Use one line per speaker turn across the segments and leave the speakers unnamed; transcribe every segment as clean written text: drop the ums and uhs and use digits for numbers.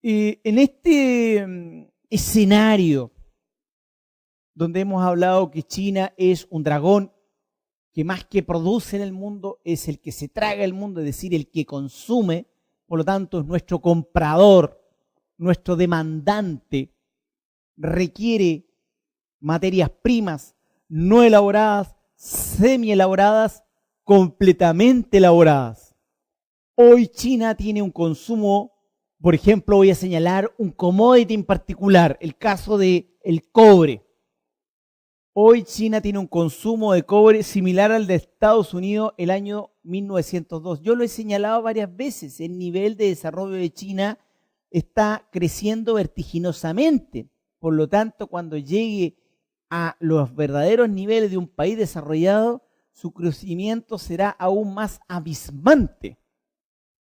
En este escenario donde hemos hablado que China es un dragón que más que produce en el mundo es el que se traga el mundo, es decir, el que consume, por lo tanto es nuestro comprador, nuestro demandante, requiere materias primas no elaboradas, semi-elaboradas, completamente elaboradas. Hoy China tiene un consumo, por ejemplo, voy a señalar un commodity en particular, el caso del cobre. Hoy China tiene un consumo de cobre similar al de Estados Unidos el año 1902. Yo lo he señalado varias veces, el nivel de desarrollo de China está creciendo vertiginosamente. Por lo tanto, cuando llegue a los verdaderos niveles de un país desarrollado, su crecimiento será aún más abismante.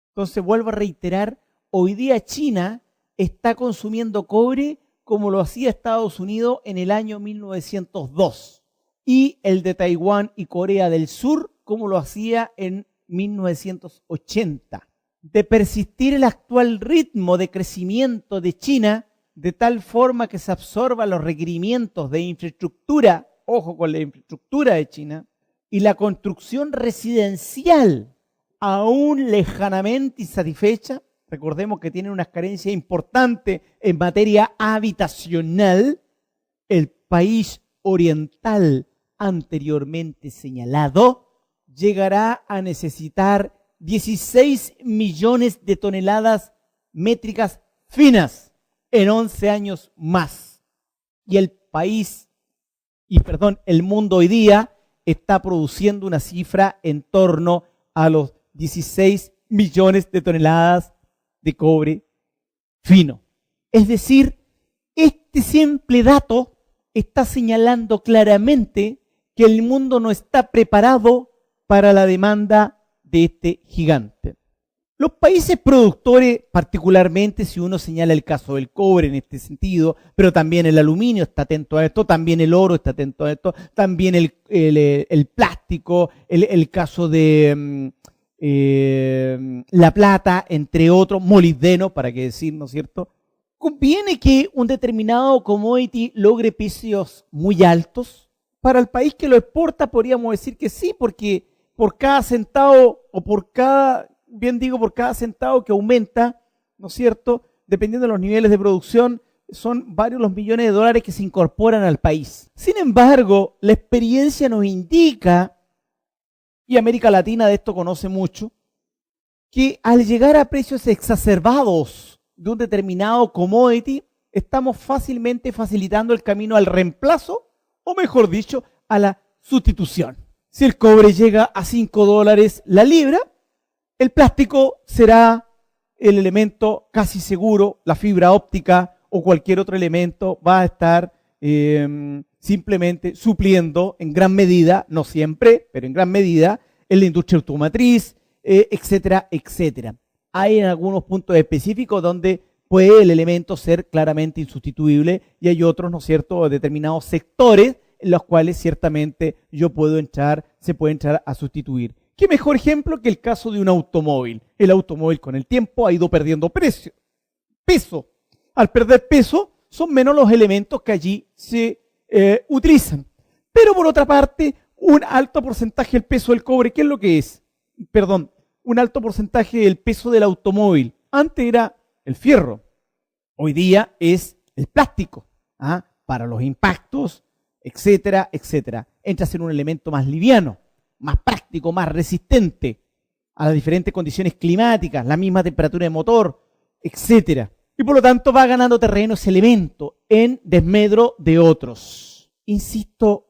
Entonces, vuelvo a reiterar, hoy día China está consumiendo cobre como lo hacía Estados Unidos en el año 1902 y el de Taiwán y Corea del Sur como lo hacía en 1980. De persistir el actual ritmo de crecimiento de China, de tal forma que se absorban los requerimientos de infraestructura, ojo con la infraestructura de China, y la construcción residencial aún lejanamente insatisfecha. Recordemos que tienen unas carencias importantes en materia habitacional. El país oriental anteriormente señalado llegará a necesitar 16 millones de toneladas métricas finas en 11 años más. Y el mundo hoy día está produciendo una cifra en torno a los 16 millones de toneladas de cobre fino. Es decir, este simple dato está señalando claramente que el mundo no está preparado para la demanda de este gigante. Los países productores, particularmente si uno señala el caso del cobre en este sentido, pero también el aluminio está atento a esto, también el oro está atento a esto, también el plástico, el caso de la plata, entre otros, molibdeno, para qué decir, ¿no es cierto? ¿Conviene que un determinado commodity logre precios muy altos? Para el país que lo exporta podríamos decir que sí, porque por cada centavo o por cada centavo que aumenta, ¿no es cierto?, dependiendo de los niveles de producción, son varios los millones de dólares que se incorporan al país. Sin embargo, la experiencia nos indica, y América Latina de esto conoce mucho, que al llegar a precios exacerbados de un determinado commodity, estamos fácilmente facilitando el camino al reemplazo, o mejor dicho, a la sustitución. Si el cobre llega a $5 la libra, el plástico será el elemento casi seguro, la fibra óptica o cualquier otro elemento va a estar simplemente supliendo en gran medida, no siempre, pero en gran medida, en la industria automotriz, etcétera, etcétera. Hay en algunos puntos específicos donde puede el elemento ser claramente insustituible y hay otros, ¿no es cierto?, determinados sectores en los cuales ciertamente se puede entrar a sustituir. ¿Qué mejor ejemplo que el caso de un automóvil? El automóvil con el tiempo ha ido perdiendo peso. Al perder peso, son menos los elementos que allí se utilizan. Pero por otra parte, un alto porcentaje del peso del cobre, ¿qué es lo que es? Un alto porcentaje del peso del automóvil. Antes era el fierro, hoy día es el plástico, para los impactos, etcétera, etcétera. Entra a ser un elemento más liviano, más práctico, más resistente a las diferentes condiciones climáticas, la misma temperatura de motor, etcétera. Y por lo tanto va ganando terreno ese elemento en desmedro de otros. Insisto,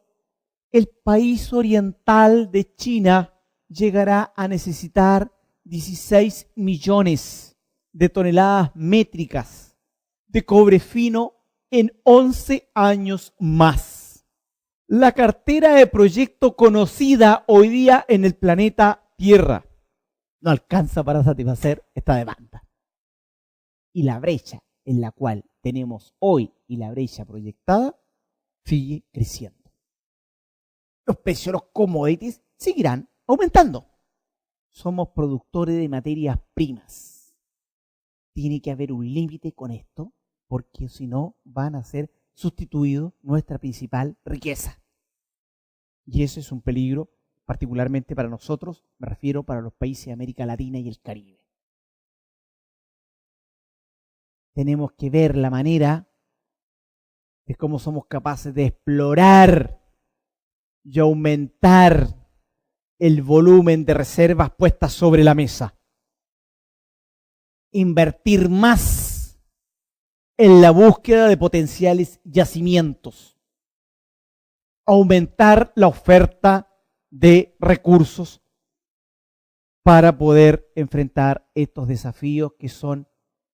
el país oriental de China llegará a necesitar 16 millones de toneladas métricas de cobre fino en 11 años más. La cartera de proyecto conocida hoy día en el planeta Tierra no alcanza para satisfacer esta demanda. Y la brecha en la cual tenemos hoy y la brecha proyectada sigue creciendo. Los precios de los commodities seguirán aumentando. Somos productores de materias primas. tiene que haber un límite con esto, porque si no van a ser sustituidos nuestra principal riqueza. Y eso es un peligro, particularmente para nosotros, me refiero para los países de América Latina y el Caribe. Tenemos que ver la manera de cómo somos capaces de explorar y aumentar el volumen de reservas puestas sobre la mesa. Invertir más en la búsqueda de potenciales yacimientos. Aumentar la oferta de recursos para poder enfrentar estos desafíos que son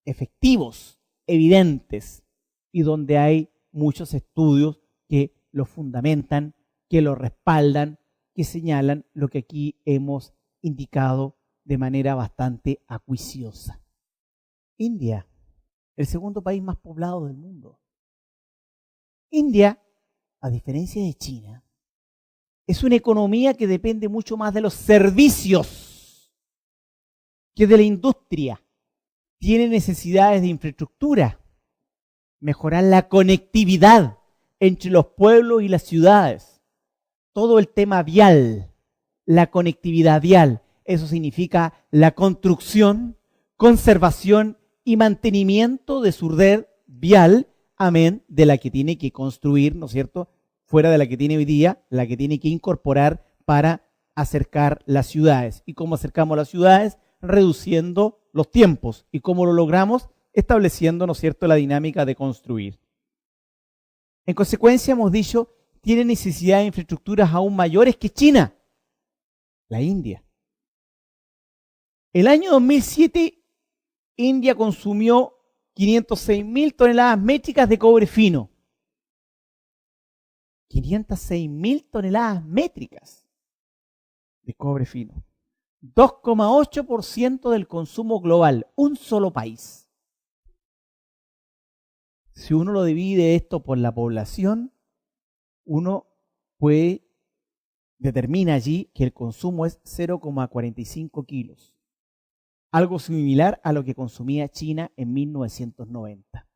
efectivos, evidentes, y donde hay muchos estudios que lo fundamentan, que lo respaldan, que señalan lo que aquí hemos indicado de manera bastante acuiciosa. India, el segundo país más poblado del mundo. India, a diferencia de China, es una economía que depende mucho más de los servicios que de la industria. Tiene necesidades de infraestructura, mejorar la conectividad entre los pueblos y las ciudades. Todo el tema vial, la conectividad vial, eso significa la construcción, conservación y mantenimiento de su red vial, amén de la que tiene que construir, ¿no es cierto?, fuera de la que tiene hoy día, la que tiene que incorporar para acercar las ciudades. ¿Y cómo acercamos las ciudades? Reduciendo los tiempos. ¿Y cómo lo logramos? Estableciendo, ¿no es cierto?, la dinámica de construir. En consecuencia, hemos dicho, tiene necesidad de infraestructuras aún mayores que China, la India. El año 2007, India consumió 506.000 toneladas métricas de cobre fino. 506.000 toneladas métricas de cobre fino. 2,8% del consumo global, un solo país. Si uno lo divide esto por la población, uno determina allí que el consumo es 0,45 kilos. Algo similar a lo que consumía China en 1990.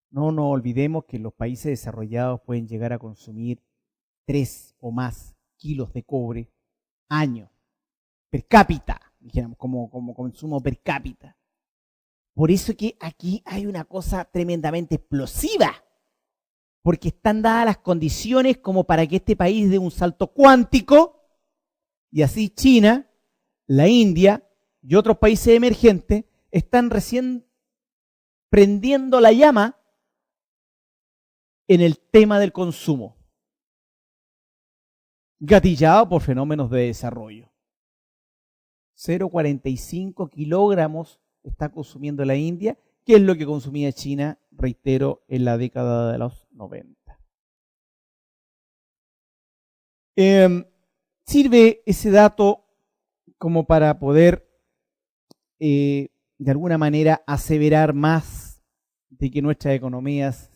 No nos olvidemos que los países desarrollados pueden llegar a consumir 3 o más kilos de cobre año, per cápita, dijéramos, como consumo per cápita. Por eso que aquí hay una cosa tremendamente explosiva, porque están dadas las condiciones como para que este país dé un salto cuántico, y así China, la India y otros países emergentes están recién prendiendo la llama en el tema del consumo, gatillado por fenómenos de desarrollo. 0,45 kilogramos está consumiendo la India, que es lo que consumía China, reitero, en la década de los 90. Sirve ese dato como para poder, de alguna manera, aseverar más de que nuestras economías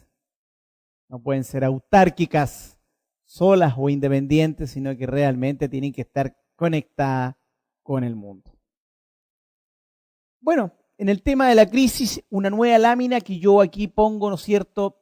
no pueden ser autárquicas, solas o independientes, sino que realmente tienen que estar conectadas con el mundo. Bueno, en el tema de la crisis, una nueva lámina que yo aquí pongo, ¿no es cierto?,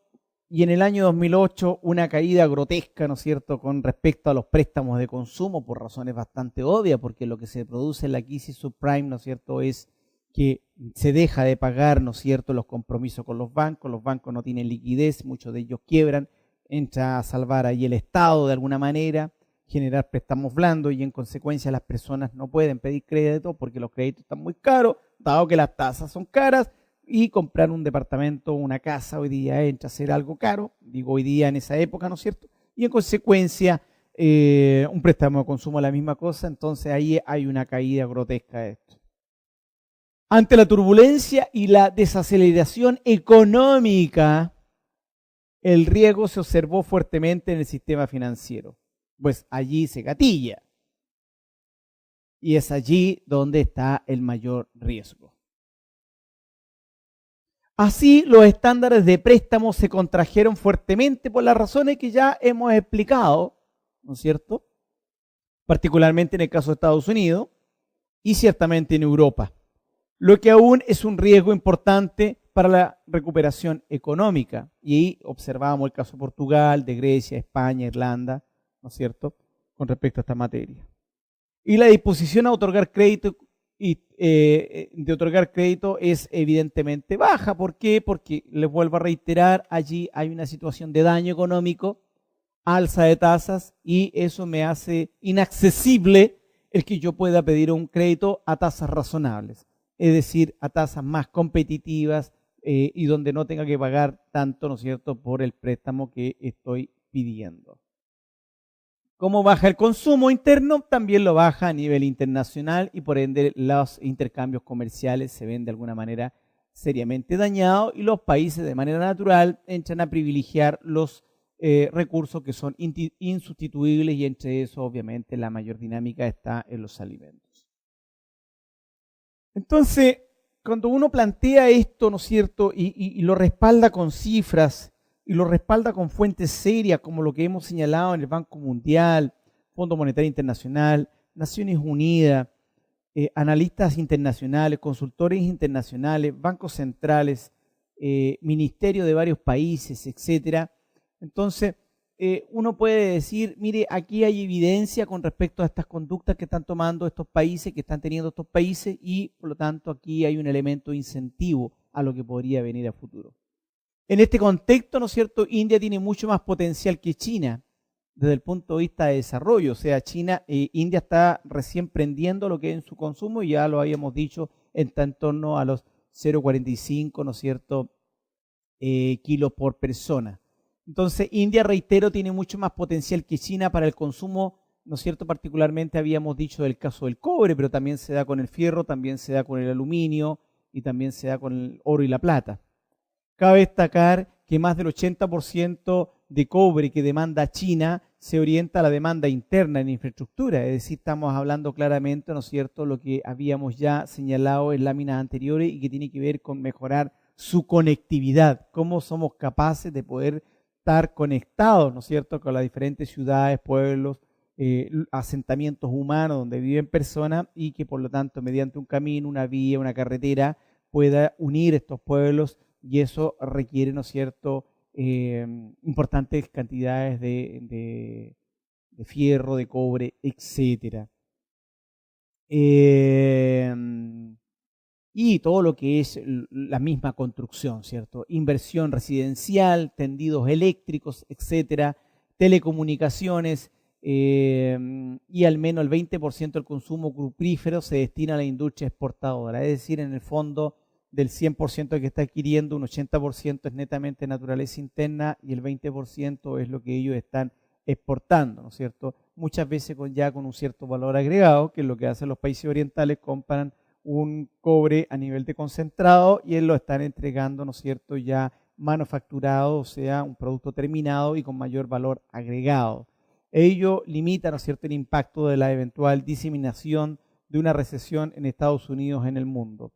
y en el año 2008 una caída grotesca, ¿no es cierto?, con respecto a los préstamos de consumo, por razones bastante obvias, porque lo que se produce en la crisis subprime, ¿no es cierto?, es que se deja de pagar, ¿no es cierto?, los compromisos con los bancos no tienen liquidez, muchos de ellos quiebran, entra a salvar ahí el Estado de alguna manera, generar préstamos blandos y en consecuencia las personas no pueden pedir crédito porque los créditos están muy caros, dado que las tasas son caras, y comprar un departamento o una casa hoy día entra a ser algo caro, digo hoy día en esa época, ¿no es cierto? Y en consecuencia un préstamo de consumo es la misma cosa, entonces ahí hay una caída grotesca de esto. Ante la turbulencia y la desaceleración económica, el riesgo se observó fuertemente en el sistema financiero, pues allí se gatilla. Y es allí donde está el mayor riesgo. Así, los estándares de préstamo se contrajeron fuertemente por las razones que ya hemos explicado, ¿no es cierto? Particularmente en el caso de Estados Unidos y ciertamente en Europa. lo que aún es un riesgo importante para la recuperación económica. Y ahí observamos el caso de Portugal, de Grecia, España, Irlanda, ¿no es cierto?, con respecto a esta materia. Y la disposición a otorgar crédito de otorgar crédito es evidentemente baja. ¿Por qué? Porque, les vuelvo a reiterar, allí hay una situación de daño económico, alza de tasas, y eso me hace inaccesible el que yo pueda pedir un crédito a tasas razonables, es decir, a tasas más competitivas y donde no tenga que pagar tanto, ¿no es cierto?, por el préstamo que estoy pidiendo. ¿Cómo baja el consumo interno? También lo baja a nivel internacional y por ende los intercambios comerciales se ven de alguna manera seriamente dañados y los países de manera natural entran a privilegiar los recursos que son insustituibles y entre eso obviamente la mayor dinámica está en los alimentos. Entonces, cuando uno plantea esto, ¿no es cierto?, y lo respalda con cifras, y lo respalda con fuentes serias como lo que hemos señalado en el Banco Mundial, Fondo Monetario Internacional, Naciones Unidas, analistas internacionales, consultores internacionales, bancos centrales, ministerios de varios países, etcétera. Entonces, uno puede decir, mire, aquí hay evidencia con respecto a estas conductas que están tomando estos países, que están teniendo estos países, y por lo tanto aquí hay un elemento incentivo a lo que podría venir a futuro. En este contexto, ¿no es cierto?, India tiene mucho más potencial que China desde el punto de vista de desarrollo. O sea, India está recién prendiendo lo que es en su consumo y ya lo habíamos dicho, está en torno a los 0,45, ¿no es cierto?, kilos por persona. Entonces, India, reitero, tiene mucho más potencial que China para el consumo, ¿no es cierto?, particularmente habíamos dicho del caso del cobre, pero también se da con el fierro, también se da con el aluminio y también se da con el oro y la plata. Cabe destacar que más del 80% de cobre que demanda China se orienta a la demanda interna en infraestructura, es decir, estamos hablando claramente, ¿no es cierto?, lo que habíamos ya señalado en láminas anteriores y que tiene que ver con mejorar su conectividad, cómo somos capaces de poder estar conectados, ¿no es cierto?, con las diferentes ciudades, pueblos, asentamientos humanos donde viven personas y que por lo tanto mediante un camino, una vía, una carretera pueda unir estos pueblos. Y eso requiere, ¿no es cierto?, importantes cantidades de fierro, de cobre, etc. Y todo lo que es la misma construcción, ¿cierto? Inversión residencial, tendidos eléctricos, etc., telecomunicaciones, y al menos el 20% del consumo cuprífero se destina a la industria exportadora, es decir, en el fondo, del 100% que está adquiriendo, un 80% es netamente naturaleza interna y el 20% es lo que ellos están exportando, ¿no es cierto? Muchas veces ya con un cierto valor agregado, que es lo que hacen los países orientales, compran un cobre a nivel de concentrado y lo están entregando, ¿no es cierto?, ya manufacturado, o sea, un producto terminado y con mayor valor agregado. Ello limita, ¿no es cierto?, el impacto de la eventual diseminación de una recesión en Estados Unidos en el mundo.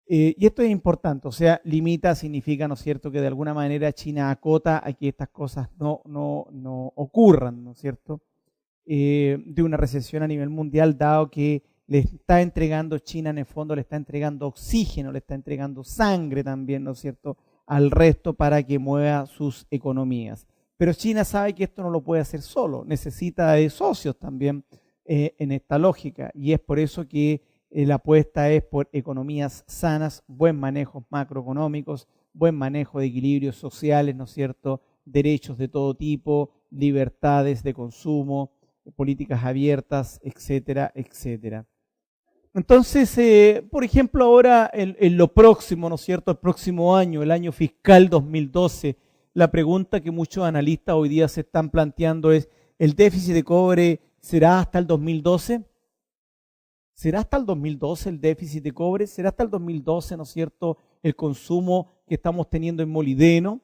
Y esto es importante, o sea, limita significa, ¿no es cierto?, que de alguna manera China acota a que estas cosas no ocurran, ¿no es cierto?, de una recesión a nivel mundial, dado que le está entregando China, en el fondo le está entregando oxígeno, le está entregando sangre también, ¿no es cierto?, al resto para que mueva sus economías. Pero China sabe que esto no lo puede hacer solo, necesita de socios también en esta lógica, y es por eso que la apuesta es por economías sanas, buen manejo macroeconómicos, buen manejo de equilibrios sociales, ¿no es cierto?, derechos de todo tipo, libertades de consumo, políticas abiertas, etcétera, etcétera. Entonces, por ejemplo, ahora en lo próximo, ¿no es cierto?, el próximo año, el año fiscal 2012, la pregunta que muchos analistas hoy día se están planteando es, ¿el déficit de cobre será hasta el 2012? ¿Será hasta el 2012 el déficit de cobre? ¿Será hasta el 2012, ¿no es cierto?, el consumo que estamos teniendo en molibdeno,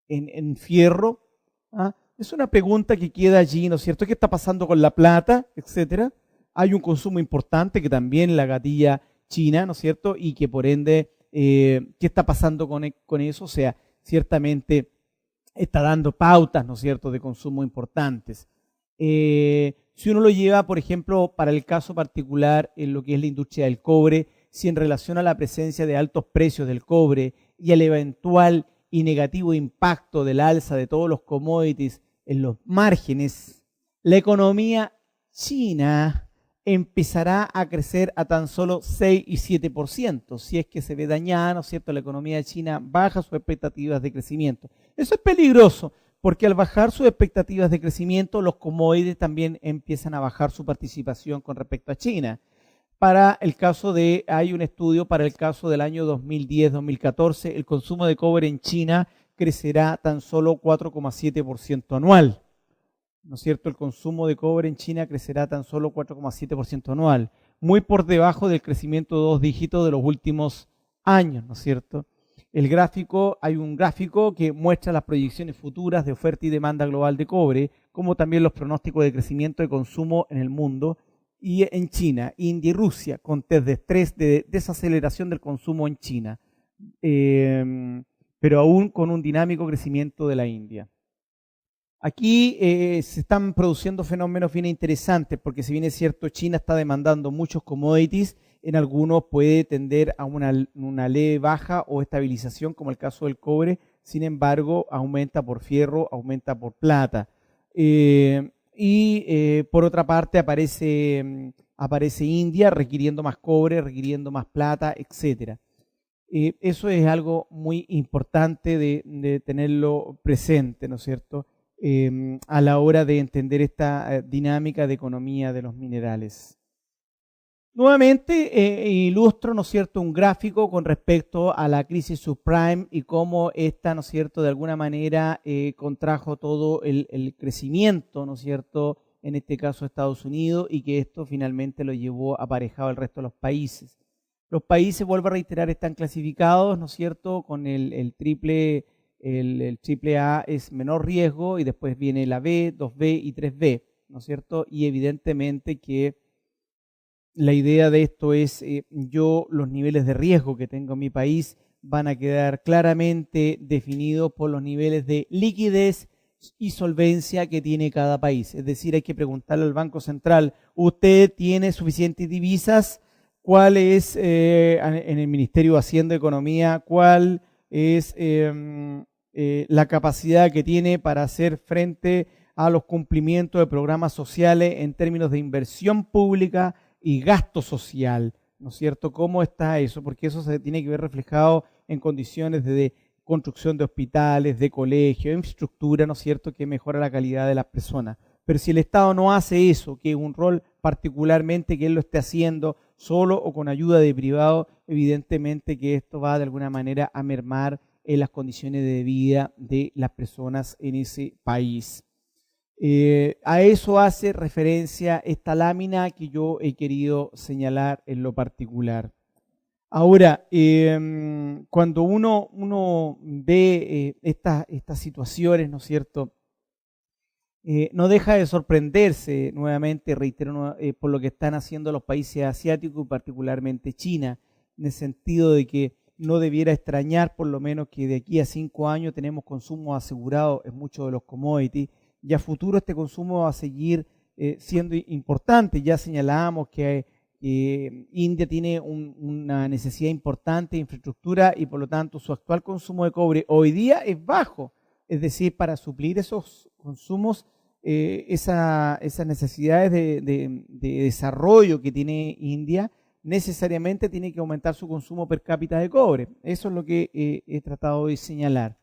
en fierro? ¿Ah? Es una pregunta que queda allí, ¿no es cierto? ¿Qué está pasando con la plata, etcétera? Hay un consumo importante que también la gatilla China, ¿no es cierto? Y que por ende, ¿qué está pasando con eso? O sea, ciertamente está dando pautas, ¿no es cierto?, de consumo importantes. Si uno lo lleva, por ejemplo, para el caso particular en lo que es la industria del cobre, si en relación a la presencia de altos precios del cobre y al eventual y negativo impacto del alza de todos los commodities en los márgenes, la economía china empezará a crecer a tan solo 6 y 7%. Si es que se ve dañada, ¿no es cierto?, la economía de China baja sus expectativas de crecimiento. Eso es peligroso, porque al bajar sus expectativas de crecimiento, los commodities también empiezan a bajar su participación con respecto a China. Hay un estudio para el caso del año 2010-2014, el consumo de cobre en China crecerá tan solo 4,7% anual. ¿No es cierto? El consumo de cobre en China crecerá tan solo 4,7% anual, muy por debajo del crecimiento de 2 dígitos de los últimos años, ¿no es cierto? Hay un gráfico que muestra las proyecciones futuras de oferta y demanda global de cobre, como también los pronósticos de crecimiento de consumo en el mundo y en China, India y Rusia, con test de estrés de desaceleración del consumo en China, pero aún con un dinámico crecimiento de la India. Aquí se están produciendo fenómenos bien interesantes, porque si bien es cierto, China está demandando muchos commodities, en algunos puede tender a una leve baja o estabilización, como el caso del cobre. Sin embargo, aumenta por fierro, aumenta por plata. Por otra parte aparece India requiriendo más cobre, requiriendo más plata, etc. Eso es algo muy importante de tenerlo presente, ¿no es cierto?, a la hora de entender esta dinámica de economía de los minerales. Nuevamente ilustro, ¿no es cierto?, un gráfico con respecto a la crisis subprime y cómo esta, ¿no es cierto?, de alguna manera contrajo todo el crecimiento, ¿no es cierto?, en este caso Estados Unidos, y que esto finalmente lo llevó aparejado al resto de los países. Los países, vuelvo a reiterar, están clasificados, ¿no es cierto?, con el triple A es menor riesgo, y después viene la B, 2B y 3B, ¿no es cierto? Y evidentemente que la idea de esto es, los niveles de riesgo que tengo en mi país van a quedar claramente definidos por los niveles de liquidez y solvencia que tiene cada país. Es decir, hay que preguntarle al Banco Central, ¿usted tiene suficientes divisas? ¿Cuál es, en el Ministerio de Hacienda y Economía, cuál es la capacidad que tiene para hacer frente a los cumplimientos de programas sociales en términos de inversión pública y gasto social, ¿no es cierto? ¿Cómo está eso? Porque eso se tiene que ver reflejado en condiciones de construcción de hospitales, de colegios, infraestructura, ¿no es cierto?, que mejora la calidad de las personas. Pero si el Estado no hace eso, que es un rol particularmente que él lo esté haciendo solo o con ayuda de privado, evidentemente que esto va de alguna manera a mermar en las condiciones de vida de las personas en ese país. A eso hace referencia esta lámina que yo he querido señalar en lo particular. Ahora, cuando uno ve estas situaciones, ¿no es cierto?, no deja de sorprenderse, nuevamente reitero, por lo que están haciendo los países asiáticos y particularmente China, en el sentido de que no debiera extrañar por lo menos que de aquí a 5 años tenemos consumo asegurado en muchos de los commodities, y a futuro este consumo va a seguir siendo importante. Ya señalábamos que India tiene una necesidad importante de infraestructura y por lo tanto su actual consumo de cobre hoy día es bajo. Es decir, para suplir esos consumos, esas necesidades de desarrollo que tiene India, necesariamente tiene que aumentar su consumo per cápita de cobre. Eso es lo que he tratado de señalar.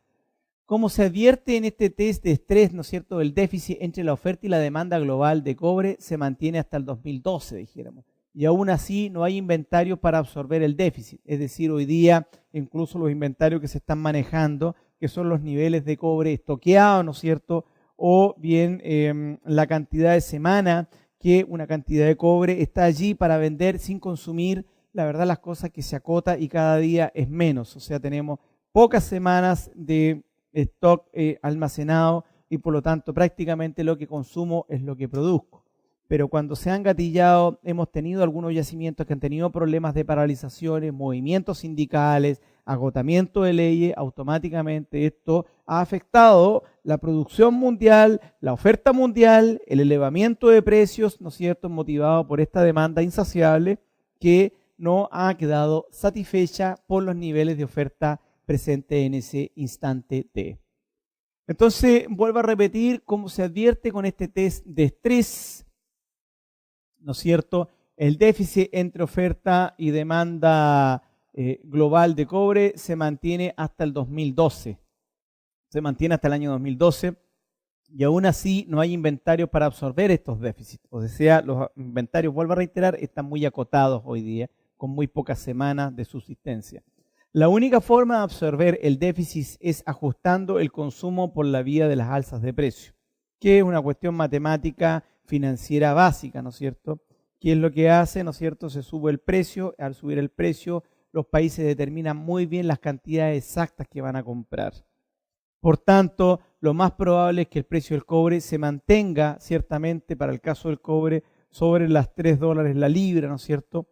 Como se advierte en este test de estrés, ¿no es cierto?, el déficit entre la oferta y la demanda global de cobre se mantiene hasta el 2012, dijéramos. Y aún así no hay inventarios para absorber el déficit. Es decir, hoy día incluso los inventarios que se están manejando, que son los niveles de cobre estoqueado, ¿no es cierto?, o bien la cantidad de semana que una cantidad de cobre está allí para vender sin consumir, la verdad las cosas que se acota y cada día es menos. O sea, tenemos pocas semanas de stock almacenado y por lo tanto prácticamente lo que consumo es lo que produzco. Pero cuando se han gatillado, hemos tenido algunos yacimientos que han tenido problemas de paralizaciones, movimientos sindicales, agotamiento de leyes, automáticamente esto ha afectado la producción mundial, la oferta mundial, el elevamiento de precios, ¿no es cierto?, motivado por esta demanda insaciable que no ha quedado satisfecha por los niveles de oferta presentes en ese instante T. Entonces, vuelvo a repetir cómo se advierte con este test de estrés, ¿no es cierto? El déficit entre oferta y demanda global de cobre se mantiene hasta el 2012. Se mantiene hasta el año 2012 y aún así no hay inventarios para absorber estos déficits. O sea, los inventarios, vuelvo a reiterar, están muy acotados hoy día, con muy pocas semanas de subsistencia. La única forma de absorber el déficit es ajustando el consumo por la vía de las alzas de precio, que es una cuestión matemática financiera básica, ¿no es cierto? ¿Qué es lo que hace, no es cierto? Se sube el precio, al subir el precio, los países determinan muy bien las cantidades exactas que van a comprar. Por tanto, lo más probable es que el precio del cobre se mantenga, ciertamente, para el caso del cobre, sobre las $3 la libra, ¿no es cierto?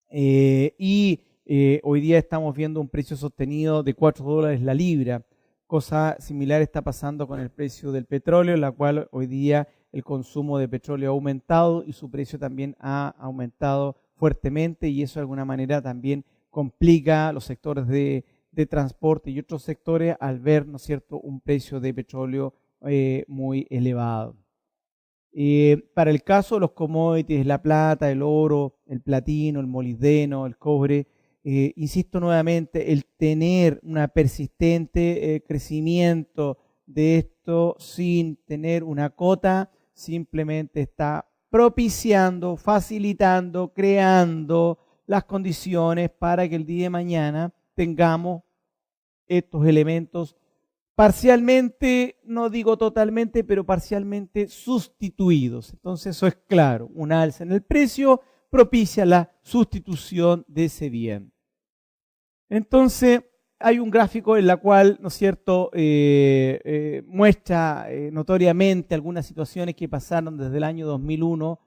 Hoy día estamos viendo un precio sostenido de $4 la libra. Cosa similar está pasando con el precio del petróleo, en la cual hoy día el consumo de petróleo ha aumentado y su precio también ha aumentado fuertemente, y eso de alguna manera también complica los sectores de transporte y otros sectores al ver, ¿no es cierto?, un precio de petróleo muy elevado. Para el caso de los commodities, la plata, el oro, el platino, el molibdeno, el cobre, insisto nuevamente, el tener un persistente crecimiento de esto sin tener una cota, simplemente está propiciando, facilitando, creando las condiciones para que el día de mañana tengamos estos elementos parcialmente, no digo totalmente, pero parcialmente sustituidos. Entonces eso es claro, un alza en el precio propicia la sustitución de ese bien. Entonces hay un gráfico en el cual, ¿no es cierto?, muestra notoriamente algunas situaciones que pasaron desde el año 2001,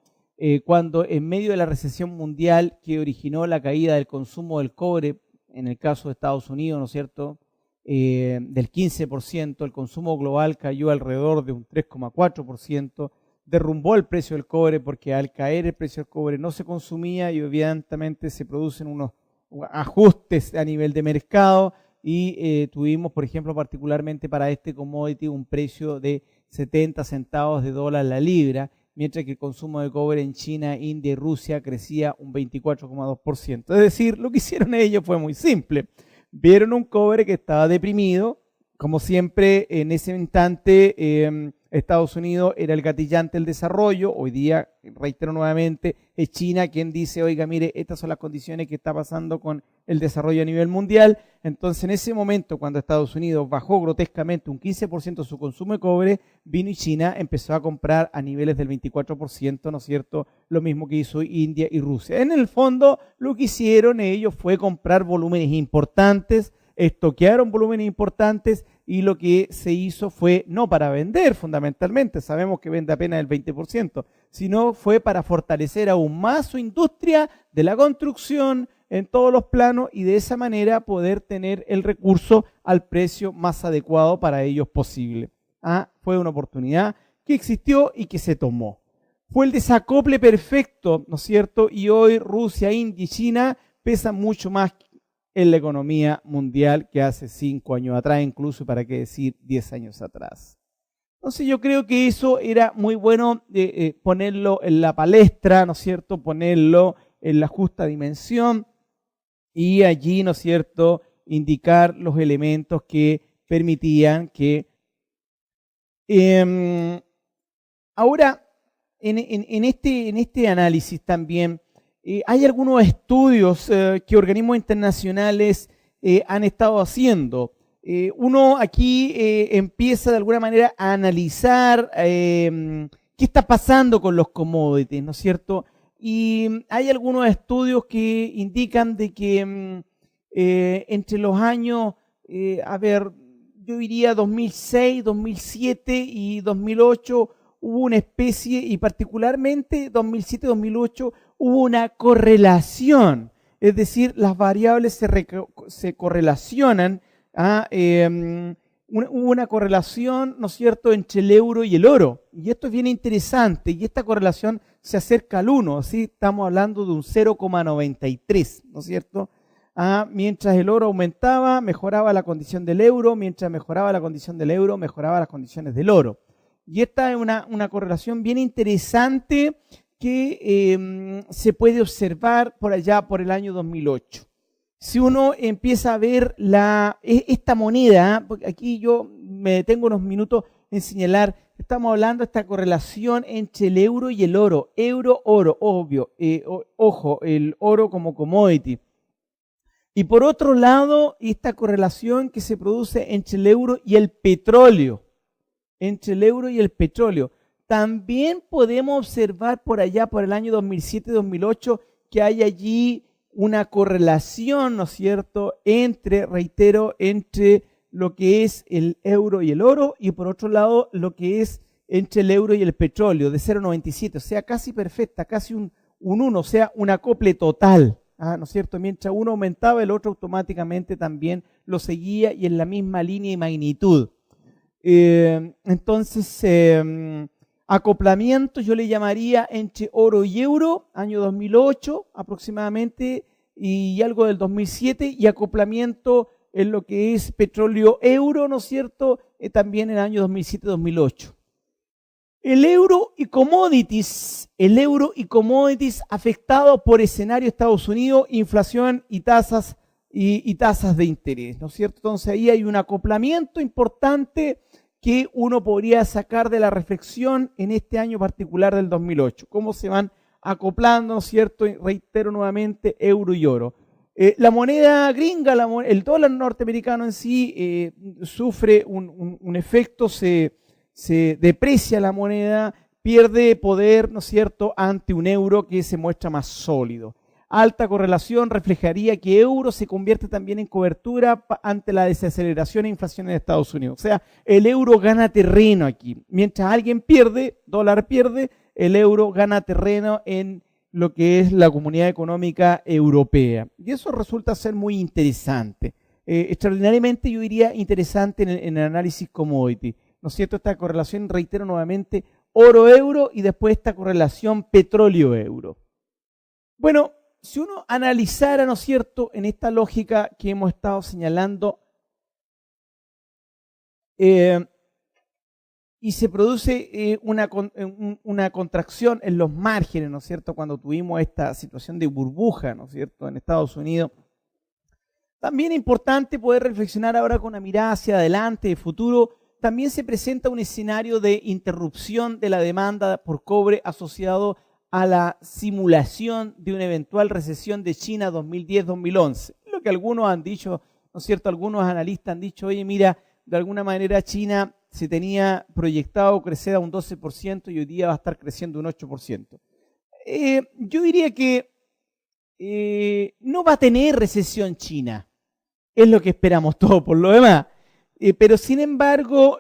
cuando en medio de la recesión mundial que originó la caída del consumo del cobre, en el caso de Estados Unidos, ¿no es cierto?, del 15%, el consumo global cayó alrededor de un 3,4%, derrumbó el precio del cobre porque al caer el precio del cobre no se consumía y evidentemente se producen unos ajustes a nivel de mercado y tuvimos, por ejemplo, particularmente para este commodity, un precio de 70 centavos de dólar la libra, mientras que el consumo de cobre en China, India y Rusia crecía un 24,2%. Es decir, lo que hicieron ellos fue muy simple. Vieron un cobre que estaba deprimido, como siempre en ese instante Estados Unidos era el gatillante del desarrollo. Hoy día, reitero nuevamente, es China quien dice, oiga, mire, estas son las condiciones que está pasando con el desarrollo a nivel mundial. Entonces, en ese momento, cuando Estados Unidos bajó grotescamente un 15% su consumo de cobre, vino y China empezó a comprar a niveles del 24%, ¿no es cierto? Lo mismo que hizo India y Rusia. En el fondo, lo que hicieron ellos fue comprar volúmenes importantes, estoquearon volúmenes importantes, y lo que se hizo fue no para vender fundamentalmente, sabemos que vende apenas el 20%, sino fue para fortalecer aún más su industria de la construcción en todos los planos y de esa manera poder tener el recurso al precio más adecuado para ellos posible. Fue una oportunidad que existió y que se tomó. Fue el desacople perfecto, ¿no es cierto? Y hoy Rusia, India y China pesan mucho más en la economía mundial que hace 5 años atrás, incluso para qué decir 10 años atrás. Entonces yo creo que eso era muy bueno ponerlo en la palestra, ¿no es cierto? Ponerlo en la justa dimensión y allí, ¿no es cierto?, indicar los elementos que permitían que... ahora, en este análisis también, hay algunos estudios que organismos internacionales han estado haciendo. Uno aquí empieza de alguna manera a analizar qué está pasando con los commodities, ¿no es cierto? Y hay algunos estudios que indican de que entre los años, yo diría 2006, 2007 y 2008 hubo una especie, y particularmente 2007-2008 hubo una correlación, es decir, las variables se correlacionan, hubo una correlación, ¿no es cierto?, entre el euro y el oro, y esto es bien interesante, y esta correlación se acerca al 1, ¿sí? Estamos hablando de un 0,93, ¿no es cierto? Mientras el oro aumentaba, mejoraba la condición del euro, mientras mejoraba la condición del euro, mejoraba las condiciones del oro. Y esta es una correlación bien interesante que se puede observar por allá por el año 2008. Si uno empieza a ver esta moneda, porque aquí yo me detengo unos minutos en señalar, estamos hablando de esta correlación entre el euro y el oro. Euro-oro, obvio, ojo, el oro como commodity. Y por otro lado, esta correlación que se produce entre el euro y el petróleo. Entre el euro y el petróleo. También podemos observar por allá, por el año 2007-2008, que hay allí una correlación, ¿no es cierto?, reitero, entre lo que es el euro y el oro, y por otro lado, lo que es entre el euro y el petróleo, de 0,97, o sea, casi perfecta, casi un 1, o sea, un acople total, ¿no es cierto? Mientras uno aumentaba, el otro automáticamente también lo seguía y en la misma línea y magnitud. Entonces, acoplamiento yo le llamaría entre oro y euro, año 2008 aproximadamente, y algo del 2007, y acoplamiento en lo que es petróleo-euro, ¿no es cierto?, también en el año 2007-2008. El euro y commodities afectado por escenario Estados Unidos, inflación y tasas de interés, ¿no es cierto? Entonces ahí hay un acoplamiento importante que uno podría sacar de la reflexión en este año particular del 2008. Cómo se van acoplando, ¿no es cierto? Y reitero nuevamente, euro y oro. La moneda gringa, el dólar norteamericano en sí, sufre un efecto, se deprecia la moneda, pierde poder, ¿no es cierto?, ante un euro que se muestra más sólido. Alta correlación reflejaría que euro se convierte también en cobertura ante la desaceleración e inflación en Estados Unidos. O sea, el euro gana terreno aquí. Mientras alguien pierde, dólar pierde, el euro gana terreno en lo que es la comunidad económica europea. Y eso resulta ser muy interesante. Extraordinariamente, yo diría, interesante en el análisis commodity. ¿No es cierto? Esta correlación, reitero nuevamente, oro-euro y después esta correlación petróleo-euro. Bueno, si uno analizara, ¿no es cierto?, en esta lógica que hemos estado señalando, y se produce una contracción en los márgenes, ¿no es cierto?, cuando tuvimos esta situación de burbuja, ¿no es cierto?, en Estados Unidos. También es importante poder reflexionar ahora con una mirada hacia adelante, de futuro. También se presenta un escenario de interrupción de la demanda por cobre asociado a la simulación de una eventual recesión de China 2010-2011. Lo que algunos han dicho, ¿no es cierto? Algunos analistas han dicho, oye, mira, de alguna manera China se tenía proyectado crecer a un 12% y hoy día va a estar creciendo un 8%. Yo diría que no va a tener recesión China. Es lo que esperamos todos por lo demás. Pero sin embargo,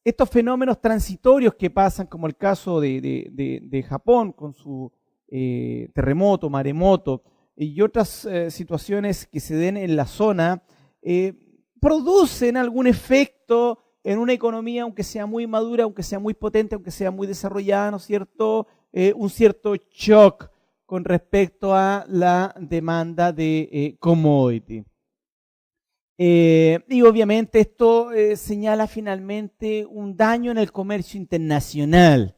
estos fenómenos transitorios que pasan, como el caso de Japón con su terremoto, maremoto y otras situaciones que se den en la zona, producen algún efecto en una economía, aunque sea muy madura, aunque sea muy potente, aunque sea muy desarrollada, ¿no es cierto? Un cierto shock con respecto a la demanda de commodity. Y obviamente esto señala finalmente un daño en el comercio internacional.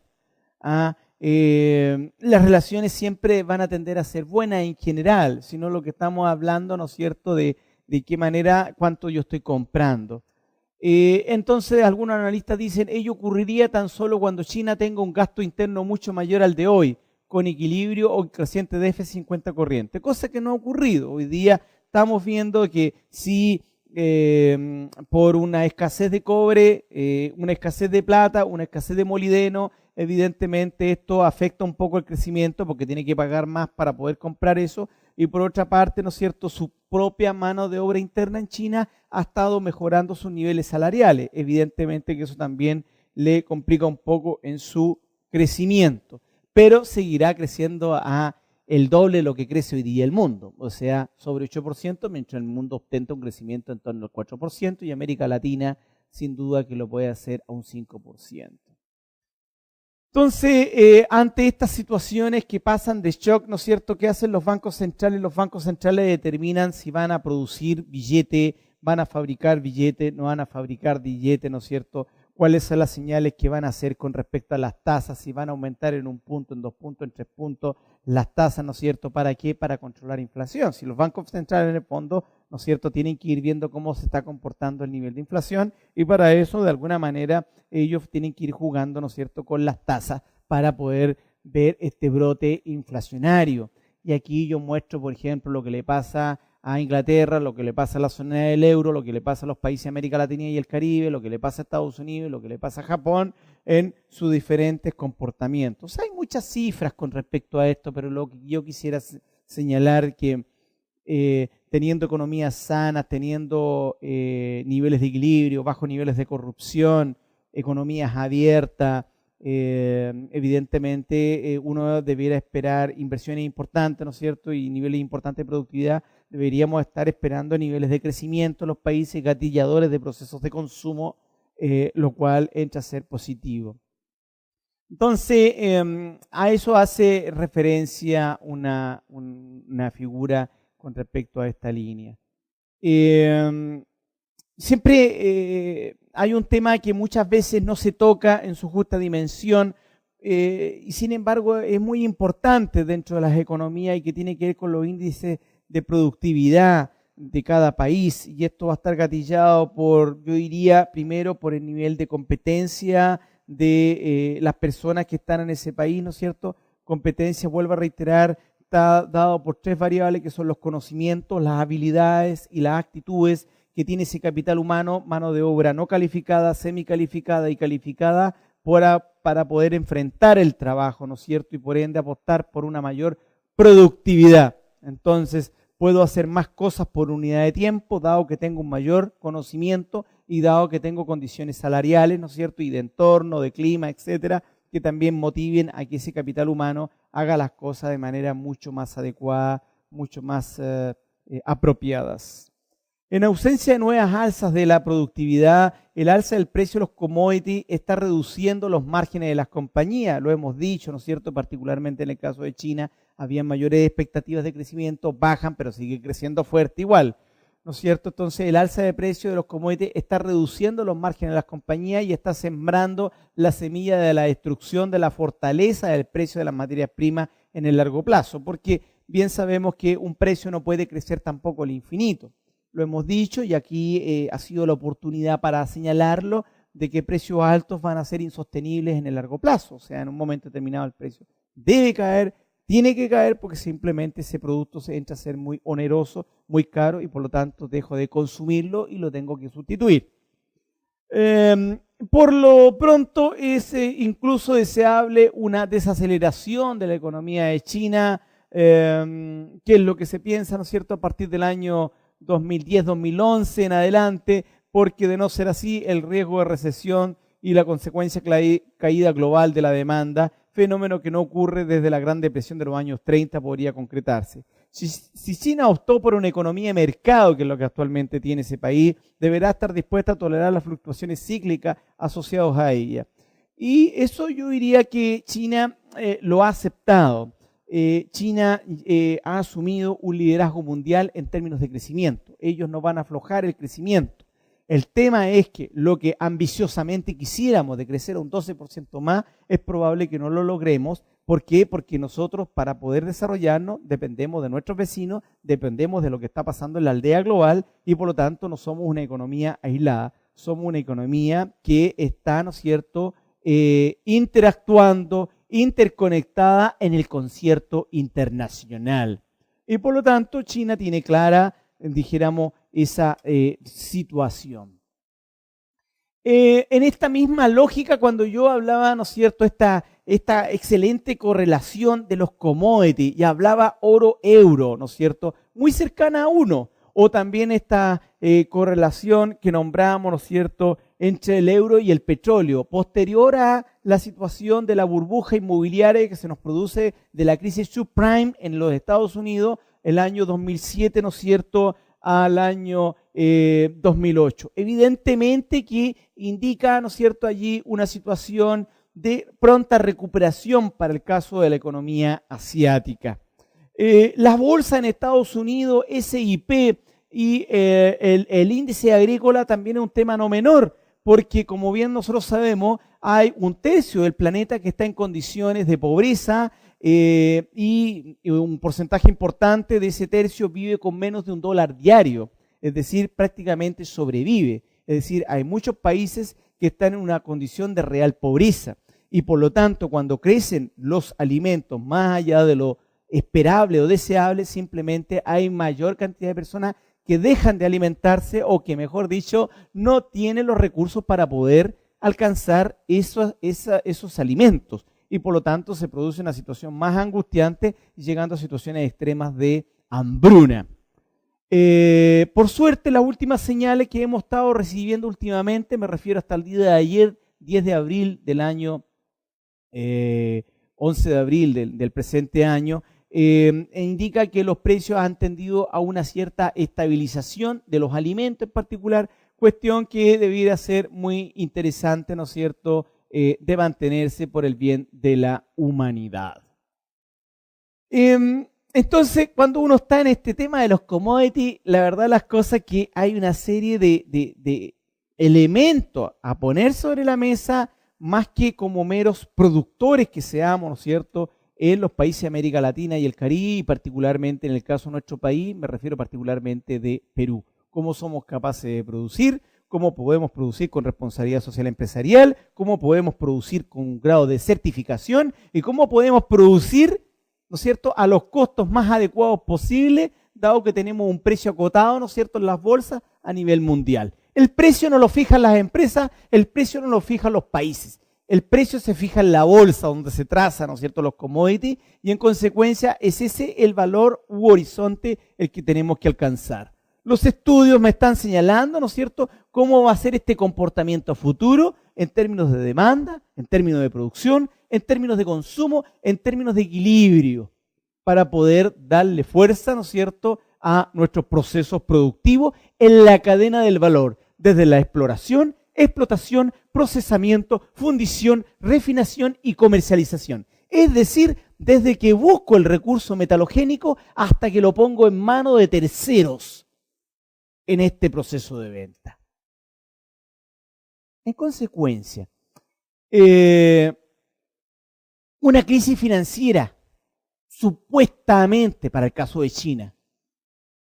Las relaciones siempre van a tender a ser buenas en general, sino lo que estamos hablando, ¿no es cierto?, de qué manera, cuánto yo estoy comprando. Entonces, algunos analistas dicen, ello ocurriría tan solo cuando China tenga un gasto interno mucho mayor al de hoy, con equilibrio o creciente déficit 50 corriente, cosa que no ha ocurrido. Hoy día estamos viendo que si por una escasez de cobre, una escasez de plata, una escasez de molibdeno, evidentemente esto afecta un poco el crecimiento porque tiene que pagar más para poder comprar eso, y por otra parte, ¿no es cierto?, su propia mano de obra interna en China ha estado mejorando sus niveles salariales. Evidentemente que eso también le complica un poco en su crecimiento, pero seguirá creciendo a el doble de lo que crece hoy día el mundo, o sea, sobre 8%, mientras el mundo ostenta un crecimiento en torno al 4% y América Latina sin duda que lo puede hacer a un 5%. Entonces, ante estas situaciones que pasan de shock, ¿no es cierto?, ¿qué hacen los bancos centrales? Los bancos centrales determinan si van a producir billete, van a fabricar billete, no van a fabricar billete, ¿no es cierto?, cuáles son las señales que van a hacer con respecto a las tasas, si van a aumentar en 1 punto, en 2 puntos, en 3 puntos las tasas, ¿no es cierto?, ¿para qué? Para controlar inflación. Si los bancos centrales en el fondo, ¿no es cierto?, tienen que ir viendo cómo se está comportando el nivel de inflación y para eso, de alguna manera, ellos tienen que ir jugando, ¿no es cierto?, con las tasas para poder ver este brote inflacionario. Y aquí yo muestro, por ejemplo, lo que le pasa a Inglaterra, lo que le pasa a la zona del euro, lo que le pasa a los países de América Latina y el Caribe, lo que le pasa a Estados Unidos, lo que le pasa a Japón en sus diferentes comportamientos. Hay muchas cifras con respecto a esto, pero lo que yo quisiera señalar que teniendo economías sanas, teniendo niveles de equilibrio, bajos niveles de corrupción, economías abiertas, evidentemente uno debiera esperar inversiones importantes, ¿no es cierto?, y niveles importantes de productividad. Deberíamos estar esperando niveles de crecimiento en los países, gatilladores de procesos de consumo, lo cual entra a ser positivo. Entonces, a eso hace referencia una figura con respecto a esta línea. Siempre hay un tema que muchas veces no se toca en su justa dimensión y sin embargo es muy importante dentro de las economías y que tiene que ver con los índices de productividad de cada país, y esto va a estar gatillado por, yo diría, primero por el nivel de competencia de las personas que están en ese país, ¿no es cierto? Competencia, vuelvo a reiterar, está dado por 3 variables que son los conocimientos, las habilidades y las actitudes que tiene ese capital humano, mano de obra no calificada, semicalificada y calificada para poder enfrentar el trabajo, ¿no es cierto? Y por ende apostar por una mayor productividad. Entonces, puedo hacer más cosas por unidad de tiempo, dado que tengo un mayor conocimiento y dado que tengo condiciones salariales, ¿no es cierto?, y de entorno, de clima, etcétera, que también motiven a que ese capital humano haga las cosas de manera mucho más adecuada, mucho más apropiadas. En ausencia de nuevas alzas de la productividad, el alza del precio de los commodities está reduciendo los márgenes de las compañías, lo hemos dicho, ¿no es cierto?, particularmente en el caso de China, había mayores expectativas de crecimiento, bajan, pero sigue creciendo fuerte igual, ¿no es cierto? Entonces, el alza de precio de los commodities está reduciendo los márgenes de las compañías y está sembrando la semilla de la destrucción de la fortaleza del precio de las materias primas en el largo plazo, porque bien sabemos que un precio no puede crecer tampoco al infinito. Lo hemos dicho y aquí ha sido la oportunidad para señalarlo, de que precios altos van a ser insostenibles en el largo plazo. O sea, en un momento determinado el precio debe caer, tiene que caer porque simplemente ese producto se entra a ser muy oneroso, muy caro y por lo tanto dejo de consumirlo y lo tengo que sustituir. Por lo pronto es incluso deseable una desaceleración de la economía de China, que es lo que se piensa, ¿no es cierto?, a partir del año 2010, 2011 en adelante, porque de no ser así, el riesgo de recesión y la consecuencia caída global de la demanda, fenómeno que no ocurre desde la Gran Depresión de los años 30, podría concretarse. Si China optó por una economía de mercado, que es lo que actualmente tiene ese país, deberá estar dispuesta a tolerar las fluctuaciones cíclicas asociadas a ella. Y eso yo diría que China lo ha aceptado. China ha asumido un liderazgo mundial en términos de crecimiento. Ellos no van a aflojar el crecimiento. El tema es que lo que ambiciosamente quisiéramos de crecer a un 12% más, es probable que no lo logremos. ¿Por qué? Porque nosotros, para poder desarrollarnos, dependemos de nuestros vecinos, dependemos de lo que está pasando en la aldea global y por lo tanto no somos una economía aislada, somos una economía que está, ¿no es cierto?, interactuando, interconectada en el concierto internacional. Y por lo tanto, China tiene clara, dijéramos, esa situación. En esta misma lógica, cuando yo hablaba, ¿no es cierto?, esta excelente correlación de los commodities, y hablaba oro-euro, ¿no es cierto?, muy cercana a 1, o también esta correlación que nombramos, ¿no es cierto?, entre el euro y el petróleo, posterior a la situación de la burbuja inmobiliaria que se nos produce de la crisis subprime en los Estados Unidos, el año 2007, ¿no es cierto?, al año 2008. Evidentemente que indica, ¿no es cierto?, allí una situación de pronta recuperación para el caso de la economía asiática. Las bolsas en Estados Unidos, S&P y el índice agrícola también es un tema no menor, porque como bien nosotros sabemos, hay un tercio del planeta que está en condiciones de pobreza y un porcentaje importante de ese tercio vive con menos de $1 diario, es decir, prácticamente sobrevive. Es decir, hay muchos países que están en una condición de real pobreza y por lo tanto cuando crecen los alimentos más allá de lo esperable o deseable, simplemente hay mayor cantidad de personas que dejan de alimentarse o que, mejor dicho, no tienen los recursos para poder alcanzar esos alimentos. Y por lo tanto se produce una situación más angustiante, llegando a situaciones extremas de hambruna. Por suerte, las últimas señales que hemos estado recibiendo últimamente, me refiero hasta el día de ayer, 10 de abril del año 11 de abril del presente año, indica que los precios han tendido a una cierta estabilización de los alimentos en particular, cuestión que debiera ser muy interesante, ¿no es cierto?, de mantenerse por el bien de la humanidad. Entonces, cuando uno está en este tema de los commodities, la verdad las cosas que hay una serie de elementos a poner sobre la mesa, más que como meros productores que seamos, ¿no es cierto?, en los países de América Latina y el Caribe, y particularmente en el caso de nuestro país, me refiero particularmente de Perú. ¿Cómo somos capaces de producir? ¿Cómo podemos producir con responsabilidad social empresarial? ¿Cómo podemos producir con un grado de certificación? ¿Y cómo podemos producir, ¿no es cierto?, a los costos más adecuados posibles, dado que tenemos un precio acotado, ¿no es cierto?, en las bolsas a nivel mundial? El precio no lo fijan las empresas, el precio no lo fijan los países. El precio se fija en la bolsa donde se trazan, ¿no es cierto?, los commodities, y en consecuencia es ese el valor u horizonte el que tenemos que alcanzar. Los estudios me están señalando, ¿no es cierto?, cómo va a ser este comportamiento futuro en términos de demanda, en términos de producción, en términos de consumo, en términos de equilibrio, para poder darle fuerza, ¿no es cierto?, a nuestros procesos productivos en la cadena del valor, desde la exploración, explotación, procesamiento, fundición, refinación y comercialización. Es decir, desde que busco el recurso metalogénico hasta que lo pongo en manos de terceros en este proceso de venta. En consecuencia, una crisis financiera, supuestamente para el caso de China,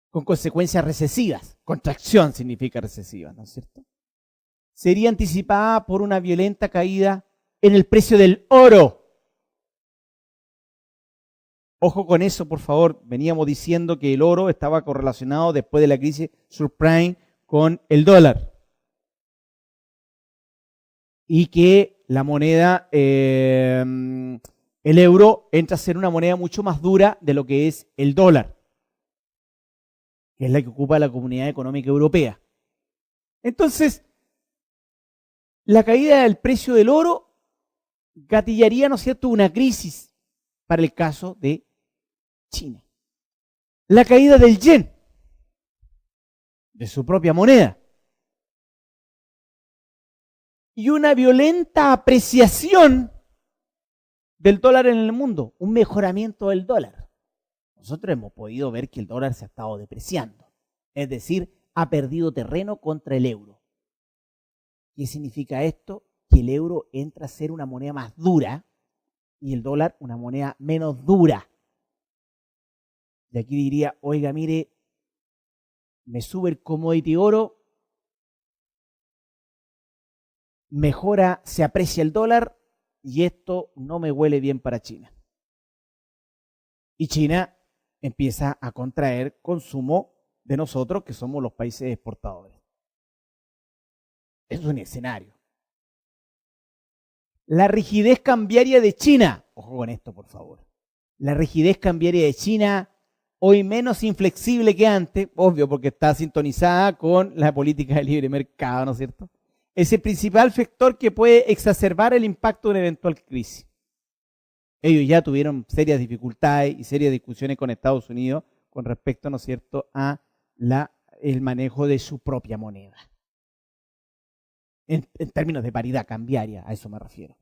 con consecuencias recesivas, contracción significa recesiva, ¿no es cierto?, sería anticipada por una violenta caída en el precio del oro. Ojo con eso, por favor. Veníamos diciendo que el oro estaba correlacionado después de la crisis subprime con el dólar. Y que la moneda, el euro, entra a ser una moneda mucho más dura de lo que es el dólar, que es la que ocupa la Comunidad Económica Europea. Entonces, la caída del precio del oro gatillaría, ¿no es cierto?, una crisis para el caso de China. La caída del yen, de su propia moneda, y una violenta apreciación del dólar en el mundo, un mejoramiento del dólar. Nosotros hemos podido ver que el dólar se ha estado depreciando, es decir, ha perdido terreno contra el euro. ¿Qué significa esto? Que el euro entra a ser una moneda más dura y el dólar una moneda menos dura. Y aquí diría, oiga, mire, me sube el commodity oro, mejora, se aprecia el dólar y esto no me huele bien para China. Y China empieza a contraer consumo de nosotros, que somos los países exportadores. Eso es un escenario. La rigidez cambiaria de China, ojo con esto, por favor. La rigidez cambiaria de China, hoy menos inflexible que antes, obvio, porque está sintonizada con la política de libre mercado, ¿no es cierto? Es el principal factor que puede exacerbar el impacto de una eventual crisis. Ellos ya tuvieron serias dificultades y serias discusiones con Estados Unidos con respecto, ¿no es cierto?, a el manejo de su propia moneda. En términos de paridad cambiaria, a eso me refiero.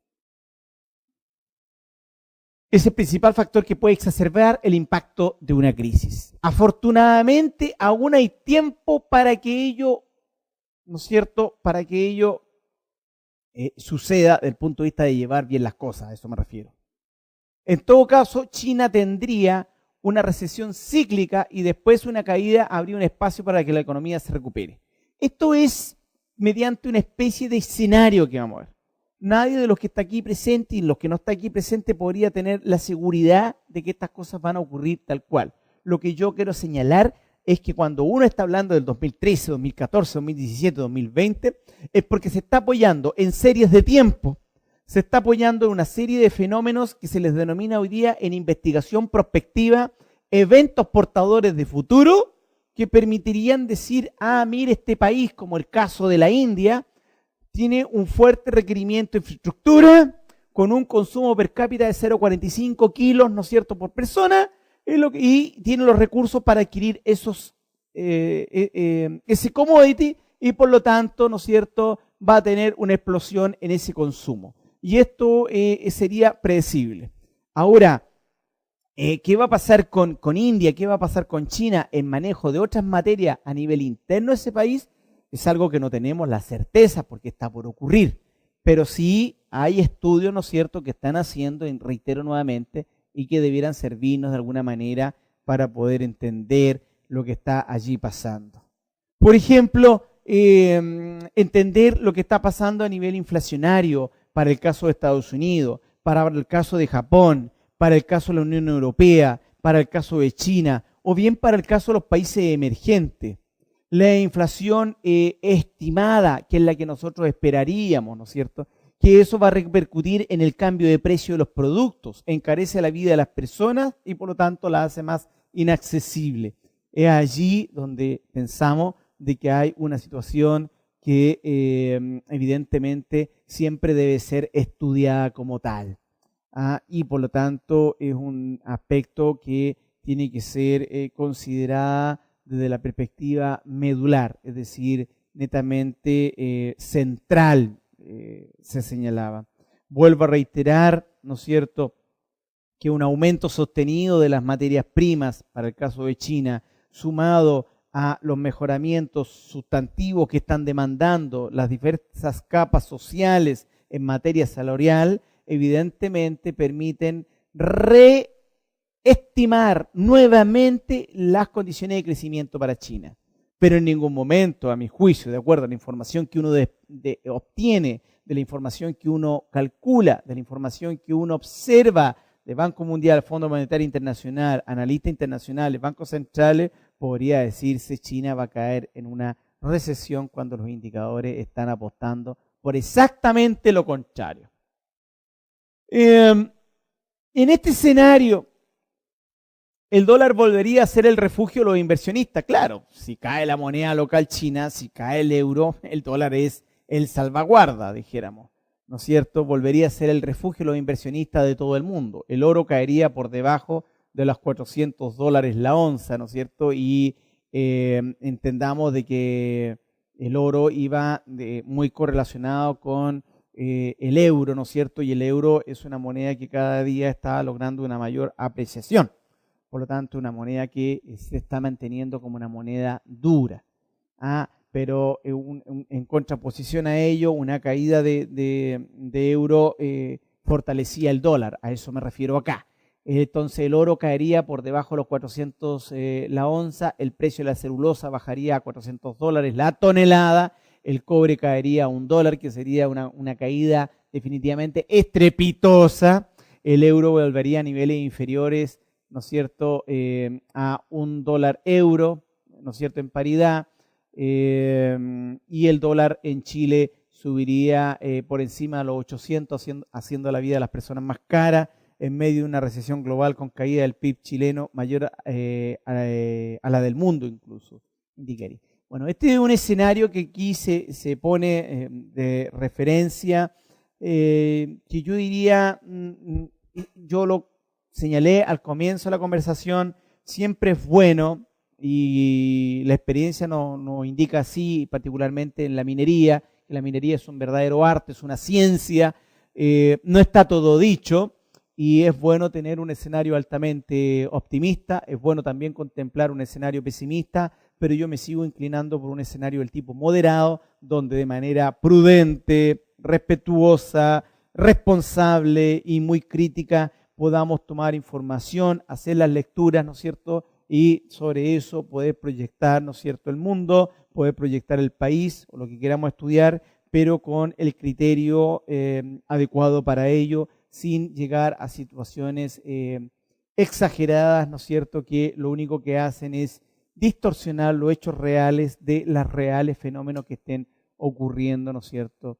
es el principal factor que puede exacerbar el impacto de una crisis. Afortunadamente, aún hay tiempo para que ello, ¿no es cierto?, para que ello suceda desde el punto de vista de llevar bien las cosas, a eso me refiero. En todo caso, China tendría una recesión cíclica y después una caída, habría un espacio para que la economía se recupere. Esto es mediante una especie de escenario que vamos a ver. Nadie de los que está aquí presente y los que no está aquí presente podría tener la seguridad de que estas cosas van a ocurrir tal cual. Lo que yo quiero señalar es que cuando uno está hablando del 2013, 2014, 2017, 2020, es porque se está apoyando en series de tiempo, se está apoyando en una serie de fenómenos que se les denomina hoy día en investigación prospectiva, eventos portadores de futuro que permitirían decir, mire, este país, como el caso de la India, tiene un fuerte requerimiento de infraestructura, con un consumo per cápita de 0,45 kilos, ¿no es cierto?, por persona, y tiene los recursos para adquirir ese commodity, y por lo tanto, ¿no es cierto?, va a tener una explosión en ese consumo. Y esto sería predecible. Ahora, ¿qué va a pasar con India? ¿Qué va a pasar con China en manejo de otras materias a nivel interno de ese país? Es algo que no tenemos la certeza porque está por ocurrir. Pero sí hay estudios, ¿no es cierto?, que están haciendo, reitero nuevamente, y que debieran servirnos de alguna manera para poder entender lo que está allí pasando. Por ejemplo, entender lo que está pasando a nivel inflacionario para el caso de Estados Unidos, para el caso de Japón, para el caso de la Unión Europea, para el caso de China, o bien para el caso de los países emergentes. La inflación estimada, que es la que nosotros esperaríamos, ¿no es cierto?, que eso va a repercutir en el cambio de precio de los productos, encarece la vida de las personas y por lo tanto la hace más inaccesible. Es allí donde pensamos de que hay una situación que evidentemente siempre debe ser estudiada como tal. Y por lo tanto es un aspecto que tiene que ser considerada desde la perspectiva medular, es decir, netamente central, se señalaba. Vuelvo a reiterar, ¿no es cierto?, que un aumento sostenido de las materias primas, para el caso de China, sumado a los mejoramientos sustantivos que están demandando las diversas capas sociales en materia salarial, evidentemente permiten reestimar nuevamente las condiciones de crecimiento para China. Pero en ningún momento, a mi juicio, de acuerdo a la información que uno obtiene, de la información que uno calcula, de la información que uno observa de Banco Mundial, Fondo Monetario Internacional, analistas internacionales, bancos centrales, podría decirse China va a caer en una recesión cuando los indicadores están apostando por exactamente lo contrario. En este escenario, el dólar volvería a ser el refugio de los inversionistas. Claro, si cae la moneda local china, si cae el euro, el dólar es el salvaguarda, dijéramos, ¿no es cierto? Volvería a ser el refugio de los inversionistas de todo el mundo. El oro caería por debajo de los $400 la onza, ¿no es cierto? Y entendamos de que el oro iba muy correlacionado con el euro, ¿no es cierto? Y el euro es una moneda que cada día está logrando una mayor apreciación. Por lo tanto, una moneda que se está manteniendo como una moneda dura. Pero en contraposición a ello, una caída de euro fortalecía el dólar. A eso me refiero acá. Entonces el oro caería por debajo de los 400 la onza, el precio de la celulosa bajaría a $400 la tonelada, el cobre caería a $1, que sería una caída definitivamente estrepitosa, el euro volvería a niveles inferiores, ¿no es cierto?, a $1 euro, ¿no es cierto?, en paridad, y el dólar en Chile subiría por encima de los 800, haciendo la vida de las personas más cara, en medio de una recesión global con caída del PIB chileno mayor a la del mundo incluso, indicaría. Bueno, este es un escenario que aquí se pone de referencia, que yo diría, yo lo señalé al comienzo de la conversación, siempre es bueno, y la experiencia nos indica así, particularmente en la minería, que la minería es un verdadero arte, es una ciencia, no está todo dicho, y es bueno tener un escenario altamente optimista, es bueno también contemplar un escenario pesimista, pero yo me sigo inclinando por un escenario del tipo moderado, donde de manera prudente, respetuosa, responsable y muy crítica podamos tomar información, hacer las lecturas, ¿no es cierto?, y sobre eso poder proyectar, ¿no es cierto?, el mundo, poder proyectar el país o lo que queramos estudiar, pero con el criterio adecuado para ello, sin llegar a situaciones exageradas, ¿no es cierto?, que lo único que hacen es distorsionar los hechos reales de los reales fenómenos que estén ocurriendo, ¿no es cierto?,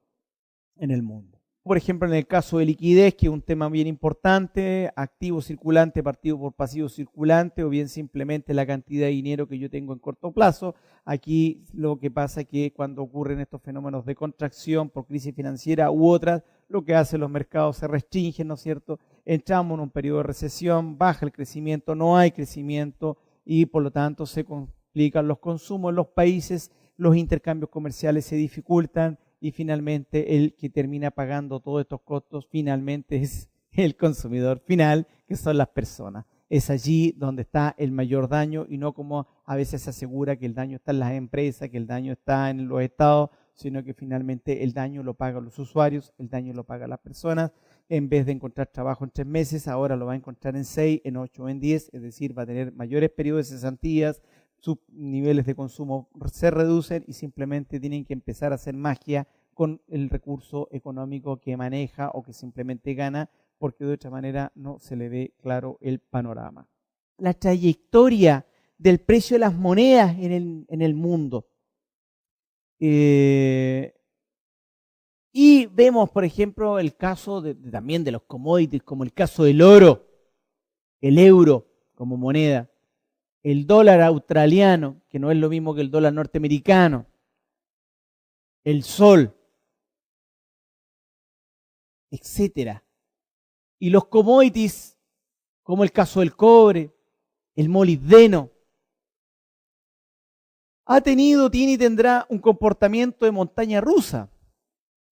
en el mundo. Por ejemplo, en el caso de liquidez, que es un tema bien importante, activo circulante partido por pasivo circulante, o bien simplemente la cantidad de dinero que yo tengo en corto plazo. Aquí lo que pasa es que cuando ocurren estos fenómenos de contracción por crisis financiera u otras, lo que hacen los mercados se restringen, ¿no es cierto? Entramos en un periodo de recesión, baja el crecimiento, no hay crecimiento y por lo tanto se complican los consumos en los países, los intercambios comerciales se dificultan, y finalmente el que termina pagando todos estos costos finalmente es el consumidor final, que son las personas. Es allí donde está el mayor daño y no como a veces se asegura que el daño está en las empresas, que el daño está en los estados, sino que finalmente el daño lo pagan los usuarios, el daño lo pagan las personas. En vez de encontrar trabajo en 3 meses, ahora lo va a encontrar en 6, en 8 o en 10, es decir, va a tener mayores periodos de cesantías, sus niveles de consumo se reducen y simplemente tienen que empezar a hacer magia con el recurso económico que maneja o que simplemente gana, porque de otra manera no se le ve claro el panorama. La trayectoria del precio de las monedas en el mundo. Y vemos, por ejemplo, el caso también de los commodities, como el caso del oro, el euro como moneda, el dólar australiano, que no es lo mismo que el dólar norteamericano, el sol, etcétera. Y los commodities, como el caso del cobre, el molibdeno, tiene y tendrá un comportamiento de montaña rusa.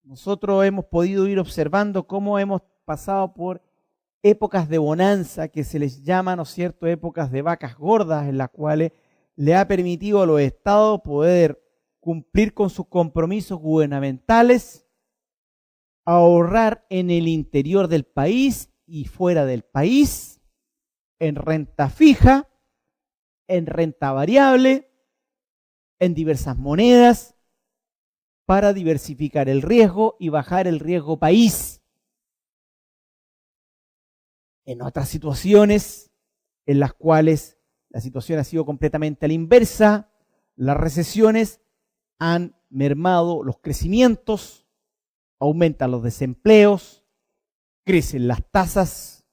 Nosotros hemos podido ir observando cómo hemos pasado por épocas de bonanza, que se les llama, ¿no es cierto?, épocas de vacas gordas, en las cuales le ha permitido a los estados poder cumplir con sus compromisos gubernamentales, ahorrar en el interior del país y fuera del país, en renta fija, en renta variable, en diversas monedas, para diversificar el riesgo y bajar el riesgo país. En otras situaciones en las cuales la situación ha sido completamente a la inversa, las recesiones han mermado los crecimientos, aumentan los desempleos, crecen las tasas,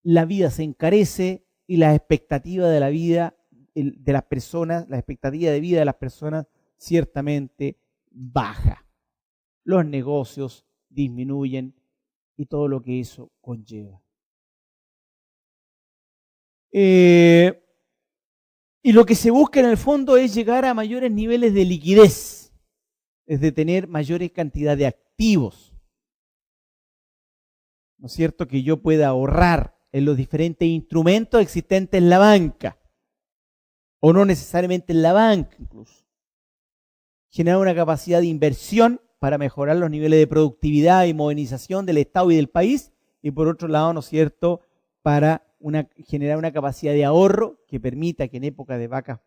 la vida se encarece y la expectativa de la vida de las personas, la expectativa de vida de las personas ciertamente baja. Los negocios disminuyen y todo lo que eso conlleva. Y lo que se busca en el fondo es llegar a mayores niveles de liquidez, es de tener mayores cantidad de activos. ¿No es cierto? Que yo pueda ahorrar en los diferentes instrumentos existentes en la banca, o no necesariamente en la banca incluso. Generar una capacidad de inversión para mejorar los niveles de productividad y modernización del Estado y del país, y por otro lado, ¿no es cierto?, para generar una capacidad de ahorro que permita que en épocas de vacas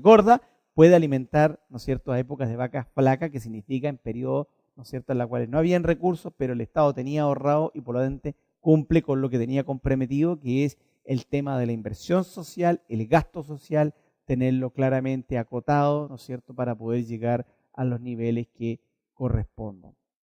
gorda pueda alimentar, ¿no es cierto?, a épocas de vacas flacas, que significa en periodos, ¿no es cierto?, en los cuales no habían recursos, pero el Estado tenía ahorrado y por lo tanto cumple con lo que tenía comprometido, que es el tema de la inversión social, el gasto social, tenerlo claramente acotado, ¿no es cierto?, para poder llegar a los niveles que correspondan.